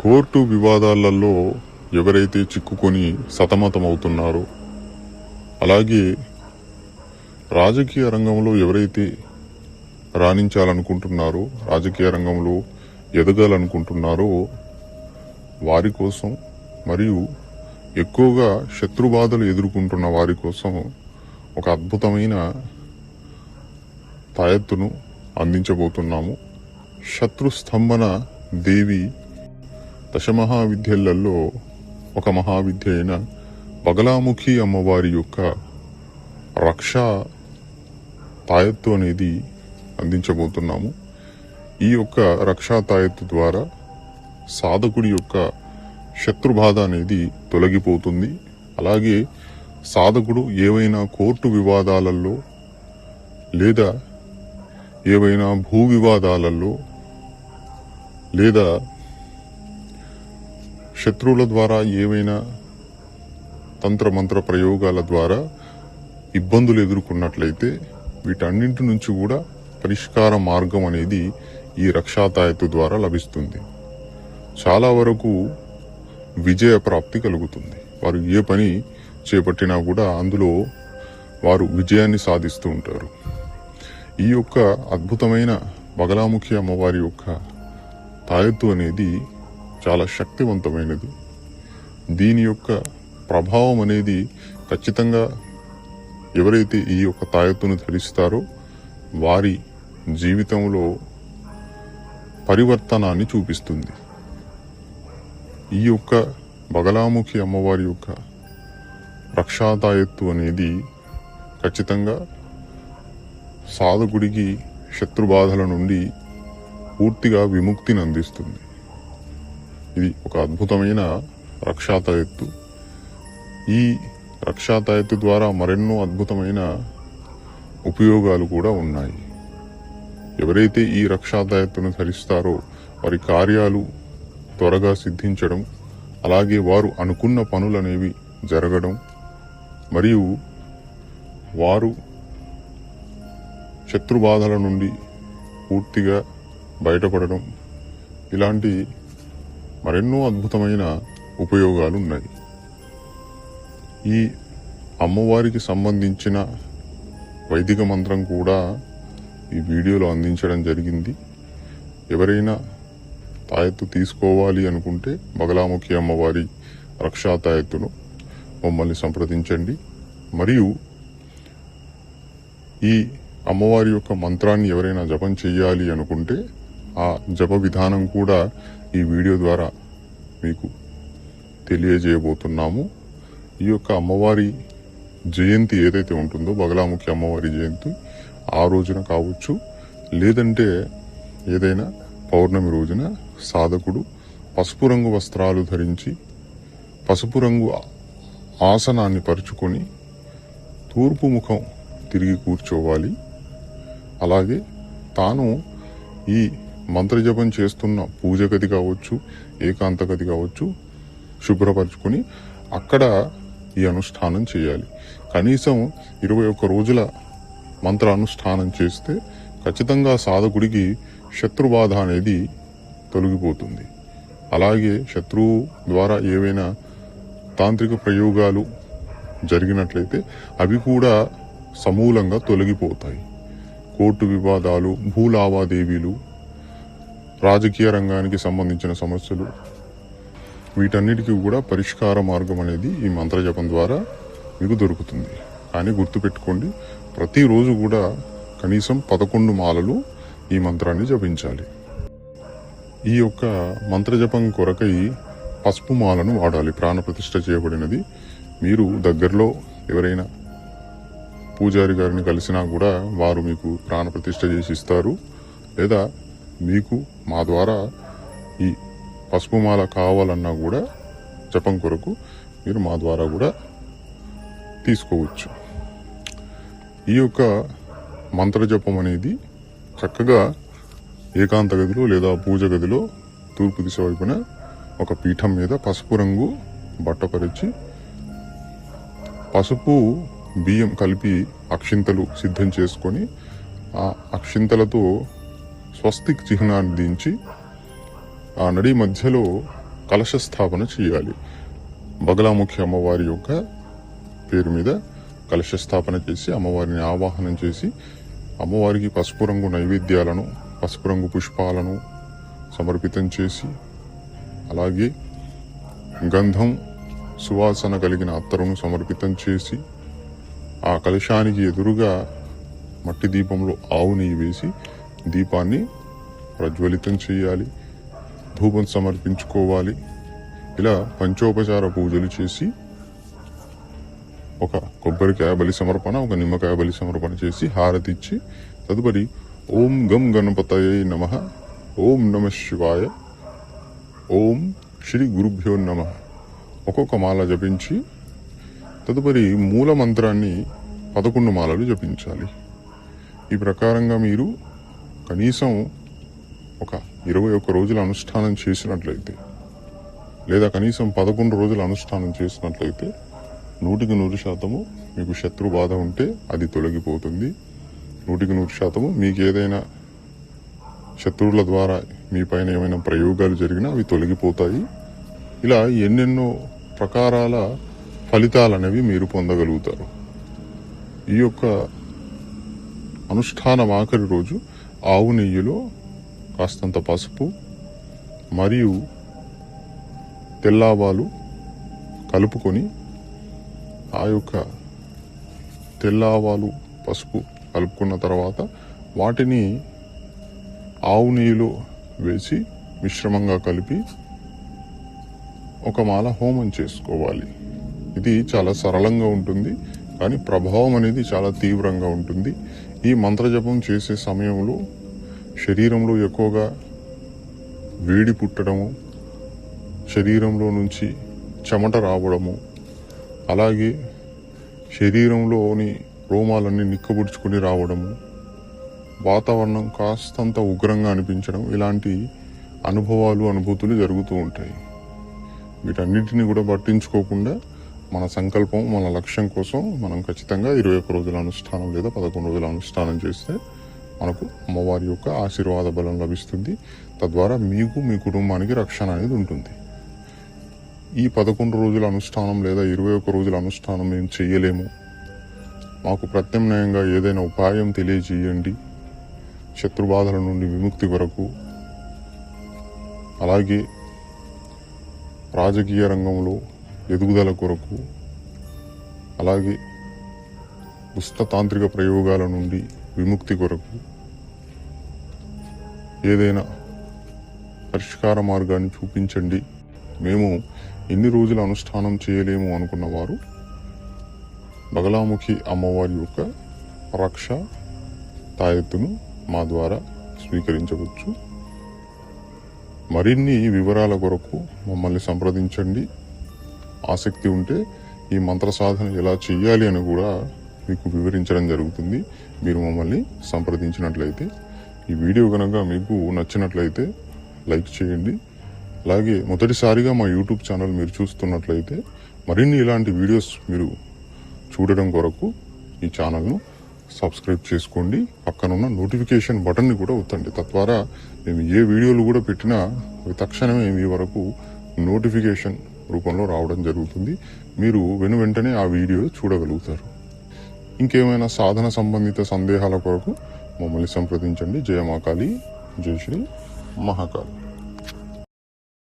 Court వివాదాలలో ఎవరైతే చిక్కుకొని సతమతమవుతున్నారో, అలాగే రాజకీయ రంగంలో ఎవరైతే రాణించాలనుకుంటున్నారో, రాజకీయ రంగంలో ఎదగాలనుకుంటున్నారో వారి కోసం, మరియు ఎక్కువగా శత్రుబాధలు ఎదుర్కొంటున్న వారి కోసం ఒక అద్భుతమైన తాయెత్తును అందించబోతున్నాము. శత్రుస్తంభన దేవి దశమహావిద్యలలో ఒక మహావిద్య అయిన బగలాముఖి అమ్మవారి యొక్క రక్షా తాయెత్తు అనేది అందించబోతున్నాము. ఈ యొక్క రక్షా తాయెత్తు ద్వారా సాధకుడి యొక్క శత్రుబాధ అనేది తొలగిపోతుంది. అలాగే సాధకుడు ఏవైనా కోర్టు వివాదాలలో లేదా ఏవైనా భూ వివాదాలలో లేదా శత్రువుల ద్వారా ఏవైనా తంత్రమంత్ర ప్రయోగాల ద్వారా ఇబ్బందులు ఎదుర్కొన్నట్లయితే వీటన్నింటి నుంచి కూడా పరిష్కార మార్గం అనేది ఈ రక్షా తాయెత్తు ద్వారా లభిస్తుంది. చాలా వరకు విజయ ప్రాప్తి కలుగుతుంది. వారు ఏ పని చేపట్టినా కూడా అందులో వారు విజయాన్ని సాధిస్తూ ఉంటారు. ఈ యొక్క అద్భుతమైన బగలాముఖి అమ్మవారి యొక్క తాయెత్తు అనేది చాలా శక్తివంతమైనది. దీని యొక్క ప్రభావం అనేది ఖచ్చితంగా ఎవరైతే ఈ యొక్క తాయెత్తును ధరిస్తారో వారి జీవితంలో పరివర్తనాన్ని చూపిస్తుంది. ఈ యొక్క బగలాముఖి అమ్మవారి యొక్క రక్షా తాయెత్తు అనేది ఖచ్చితంగా సాధకుడికి శత్రుబాధల నుండి పూర్తిగా విముక్తిని అందిస్తుంది. ఇది ఒక అద్భుతమైన రక్షా తాయెత్తు. ఈ రక్షా తాయెత్తు ద్వారా మరెన్నో అద్భుతమైన ఉపయోగాలు కూడా ఉన్నాయి. ఎవరైతే ఈ రక్షా తాయెత్తును ధరిస్తారో వారి కార్యాలు త్వరగా సిద్ధించడం, అలాగే వారు అనుకున్న పనులనేవి జరగడం, మరియు వారు శత్రుబాధల నుండి పూర్తిగా బయటపడడం, ఇలాంటి మరెన్నో అద్భుతమైన ఉపయోగాలు ఉన్నాయి. ఈ అమ్మవారికి సంబంధించిన వైదిక మంత్రం కూడా ఈ వీడియోలో అందించడం జరిగింది. ఎవరైనా తాయెత్తు తీసుకోవాలి అనుకుంటే బగలాముఖి అమ్మవారి రక్షా తాయెత్తును మమ్మల్ని సంప్రదించండి. మరియు ఈ అమ్మవారి యొక్క మంత్రాన్ని ఎవరైనా జపం చేయాలి అనుకుంటే ఆ జప విధానం కూడా ఈ వీడియో ద్వారా మీకు తెలియజేయబోతున్నాము. ఈ యొక్క అమ్మవారి జయంతి ఏదైతే ఉంటుందో, బగలాముఖి అమ్మవారి జయంతి, ఆ రోజున కావచ్చు, లేదంటే ఏదైనా పౌర్ణమి రోజున సాధకుడు పసుపు రంగు వస్త్రాలు ధరించి పసుపు రంగు ఆసనాన్ని పరుచుకొని తూర్పు ముఖం తిరిగి కూర్చోవాలి. అలాగే తాను ఈ మంత్రజపం చేస్తున్న పూజ గది కావచ్చు, ఏకాంత గది కావచ్చు, శుభ్రపరచుకొని అక్కడ ఈ అనుష్ఠానం చేయాలి. కనీసం 21 రోజుల మంత్ర అనుష్ఠానం చేస్తే ఖచ్చితంగా సాధకుడికి శత్రుబాధ అనేది తొలగిపోతుంది. అలాగే శత్రువు ద్వారా ఏవైనా తాంత్రిక ప్రయోగాలు జరిగినట్లయితే అవి కూడా సమూలంగా తొలగిపోతాయి. కోర్టు వివాదాలు, భూ లావాదేవీలు, రాజకీయ రంగానికి సంబంధించిన సమస్యలు, వీటన్నిటికీ కూడా పరిష్కార మార్గం అనేది ఈ మంత్రజపం ద్వారా మీకు దొరుకుతుంది. కానీ గుర్తుపెట్టుకోండి, ప్రతిరోజు కూడా కనీసం 11 మాలలు ఈ మంత్రాన్ని జపించాలి. ఈ యొక్క మంత్రజపం కొరకై పసుపు మాలను వాడాలి. ప్రాణప్రతిష్ఠ చేయబడినది. మీరు దగ్గరలో ఎవరైనా పూజారి గారిని కలిసినా కూడా వారు మీకు ప్రాణప్రతిష్ఠ చేసి ఇస్తారు. లేదా మీకు మా ద్వారా ఈ పసుపు మాల కావాలన్నా కూడా జపం కొరకు మీరు మా ద్వారా కూడా తీసుకోవచ్చు. ఈ యొక్క మంత్రజపం అనేది చక్కగా ఏకాంత గదిలో లేదా పూజ గదిలో తూర్పు దిశ వైపున ఒక పీఠం మీద పసుపు రంగు బట్టపరిచి పసుపు బియ్యం కలిపి అక్షింతలు సిద్ధం చేసుకొని ఆ అక్షింతలతో స్వస్తిక్ చిహ్నాన్ని దించి ఆ నడి మధ్యలో కలశ స్థాపన చేయాలి. బగలాముఖి అమ్మవారి యొక్క పేరు మీద కలశ స్థాపన చేసి అమ్మవారిని ఆవాహనం చేసి అమ్మవారికి పసుపు రంగు నైవేద్యాలను, పసుపు రంగు పుష్పాలను సమర్పితం చేసి, అలాగే గంధం సువాసన కలిగిన అత్తరును సమర్పితం చేసి, ఆ కలశానికి ఎదురుగా మట్టి దీపంలో ఆవు నెయ్యి వేసి దీపాన్ని ప్రజ్వలితం చేయాలి. ధూపం సమర్పించుకోవాలి. ఇలా పంచోపచార పూజలు చేసి ఒక కొబ్బరికాయ బలి సమర్పణ, ఒక నిమ్మకాయ బలి సమర్పణ చేసి హారతి ఇచ్చి తదుపరి ఓం గం గణపతయే నమః, ఓం నమః శివాయ, ఓం శ్రీ గురుభ్యో నమః ఒక్కొక్క మాల జపించి తదుపరి మూల మంత్రాన్ని 11 మాలలు జపించాలి. ఈ ప్రకారంగా మీరు కనీసం ఒక 21 రోజుల అనుష్ఠానం చేసినట్లయితే, లేదా కనీసం 11 రోజుల అనుష్ఠానం చేసినట్లయితే 100% మీకు శత్రు బాధ ఉంటే అది తొలగిపోతుంది. 100% మీకు ఏదైనా శత్రువుల ద్వారా మీ పైన ఏమైనా ప్రయోగాలు జరిగినా అవి తొలగిపోతాయి. ఇలా ఎన్నెన్నో ప్రకారాల ఫలితాలు అనేవి మీరు పొందగలుగుతారు. ఈ యొక్క అనుష్ఠానం ఆఖరి రోజు ఆవు నెయ్యిలో కాస్తంత పసుపు మరియు తెల్లావాలు కలుపుకొని, ఆ యొక్క తెల్లావాలు పసుపు కలుపుకున్న తర్వాత వాటిని ఆవు నెయ్యిలో వేసి మిశ్రమంగా కలిపి ఒక మాల హోమం చేసుకోవాలి. ఇది చాలా సరళంగా ఉంటుంది, కానీ ప్రభావం అనేది చాలా తీవ్రంగా ఉంటుంది. ఈ మంత్రజపం చేసే సమయంలో శరీరంలో ఎక్కువగా వేడి పుట్టడము, శరీరంలో నుంచి చెమట రావడము, అలాగే శరీరంలోని రోమాలన్నీ నిక్కబుడుచుకొని రావడము, వాతావరణం కాస్తంత ఉగ్రంగా అనిపించడం, ఇలాంటి అనుభూతులు జరుగుతూ ఉంటాయి. వీటన్నిటిని కూడా పట్టించుకోకుండా మన సంకల్పం, మన లక్ష్యం కోసం మనం ఖచ్చితంగా 21 రోజుల అనుష్ఠానం లేదా 11 రోజుల అనుష్ఠానం చేస్తే మనకు అమ్మవారి యొక్క ఆశీర్వాద బలం లభిస్తుంది. తద్వారా మీకు, మీ కుటుంబానికి రక్షణ అనేది ఉంటుంది. ఈ 11 రోజుల అనుష్ఠానం లేదా 21 రోజుల అనుష్ఠానం మేము చేయలేము, మాకు ప్రత్యామ్నాయంగా ఏదైనా ఉపాయం తెలియజేయండి, శత్రుబాధల నుండి విముక్తి కొరకు, అలాగే రాజకీయ రంగంలో ఎదుగుదల కొరకు, అలాగే తాంత్రిక ప్రయోగాల నుండి విముక్తి కొరకు ఏదైనా పరిష్కార మార్గాన్ని చూపించండి, మేము ఎన్ని రోజుల అనుష్ఠానం చేయలేము అనుకున్న వారు బగలాముఖి అమ్మవారి యొక్క రక్ష తాయెత్తును మా ద్వారా స్వీకరించవచ్చు. మరిన్ని వివరాల కొరకు మమ్మల్ని సంప్రదించండి. ఆసక్తి ఉంటే ఈ మంత్ర సాధన ఎలా చేయాలి అని కూడా మీకు వివరించడం జరుగుతుంది. మీరు మమ్మల్ని సంప్రదించినట్లయితే, ఈ వీడియో కనుక మీకు నచ్చినట్లయితే లైక్ చేయండి. అలాగే మొదటిసారిగా మా యూట్యూబ్ ఛానల్ మీరు చూస్తున్నట్లయితే మరిన్ని ఇలాంటి వీడియోస్ మీరు చూడడం కొరకు ఈ ఛానల్ను సబ్స్క్రైబ్ చేసుకోండి. పక్కనున్న నోటిఫికేషన్ బటన్ని కూడా ఒత్తండి. తద్వారా మేము ఏ వీడియోలు కూడా పెట్టినా అవి తక్షణమే మీ వరకు నోటిఫికేషన్ రూపంలో రావడం జరుగుతుంది. మీరు వెంటనే ఆ వీడియో చూడగలుగుతారు. ఇంకేమైనా సాధన సంబంధిత సందేహాల కొరకు మమ్మల్ని సంప్రదించండి. జయ మాకాళి, జై శ్రీ మహాకాళి.